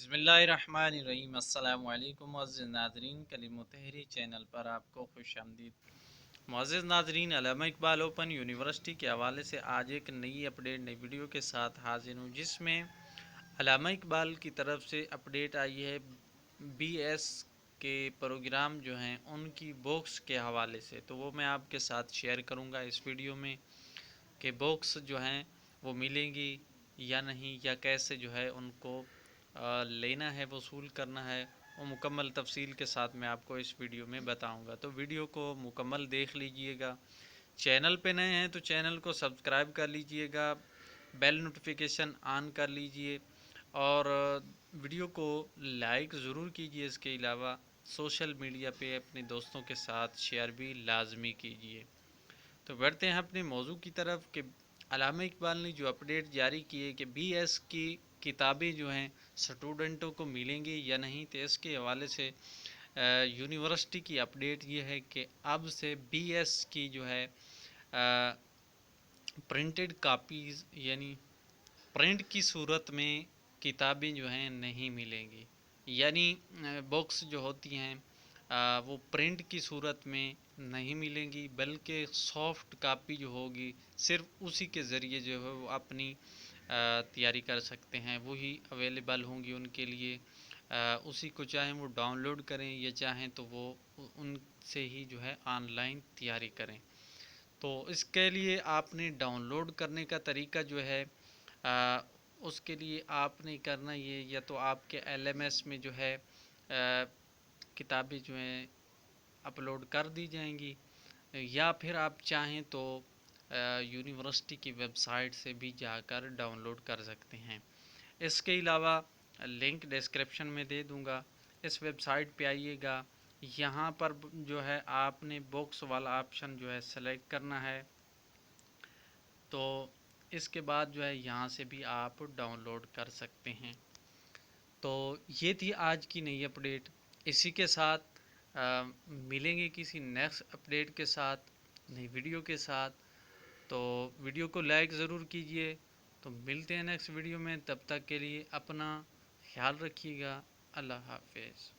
बिस्मिल्लाहिर्रहमानिर्रहीम। अस्सलाम वालेकुम मुअज़्ज़िज़ नाज़रीन, कलिम तहरी चैनल पर आपको खुश आमदीद। मुअज़्ज़िज़ नाज़रीन, अल्लामा इकबाल ओपन यूनिवर्सिटी के हवाले से आज एक नई अपडेट नई वीडियो के साथ हाजिर हूँ, जिसमें अल्लामा इकबाल की तरफ से अपडेट आई है बीएस के प्रोग्राम जो हैं उनकी बुक्स के हवाले से। तो वो मैं आपके साथ शेयर करूँगा इस वीडियो में कि बुक्स जो हैं वो मिलेंगी या नहीं, या कैसे जो है उनको लेना है, वसूल करना है, वो मुकम्मल तफसील के साथ मैं आपको इस वीडियो में बताऊंगा। तो वीडियो को मुकम्मल देख लीजिएगा। चैनल पे नए हैं तो चैनल को सब्सक्राइब कर लीजिएगा, बेल नोटिफिकेशन ऑन कर लीजिए और वीडियो को लाइक ज़रूर कीजिए। इसके अलावा सोशल मीडिया पे अपने दोस्तों के साथ शेयर भी लाजमी कीजिए। तो बढ़ते हैं अपने मौजू की तरफ कि अल्लामा इकबाल ने जो अपडेट जारी की है कि बीएस की किताबें जो हैं स्टूडेंटों को मिलेंगी या नहीं। तो इसके हवाले से यूनिवर्सिटी की अपडेट ये है कि अब से बीएस की जो है प्रिंटेड कापीज़ यानी प्रिंट की सूरत में किताबें जो हैं नहीं मिलेंगी। यानी बुक्स जो होती हैं वो प्रिंट की सूरत में नहीं मिलेंगी, बल्कि सॉफ्ट कापी जो होगी सिर्फ उसी के ज़रिए जो है वो अपनी तैयारी कर सकते हैं, वही अवेलेबल होंगी उनके लिए। उसी को चाहें वो डाउनलोड करें या चाहें तो वो उनसे ही जो है ऑनलाइन तैयारी करें। तो इसके लिए आपने डाउनलोड करने का तरीका जो है उसके लिए आपने करना ये, या तो आपके एलएमएस में जो है किताबें जो हैं अपलोड कर दी जाएंगी, या फिर आप चाहें तो यूनिवर्सिटी की वेबसाइट से भी जाकर डाउनलोड कर सकते हैं। इसके अलावा लिंक डिस्क्रिप्शन में दे दूंगा, इस वेबसाइट पे आइएगा। यहाँ पर जो है आपने बुक्स वाला ऑप्शन जो है सेलेक्ट करना है। तो इसके बाद जो है यहाँ से भी आप डाउनलोड कर सकते हैं। तो ये थी आज की नई अपडेट। इसी के साथ मिलेंगे किसी नेक्स्ट अपडेट के साथ, नई वीडियो के साथ। तो वीडियो को लाइक ज़रूर कीजिए। तो मिलते हैं नेक्स्ट वीडियो में, तब तक के लिए अपना ख्याल रखिएगा। अल्लाह हाफिज़।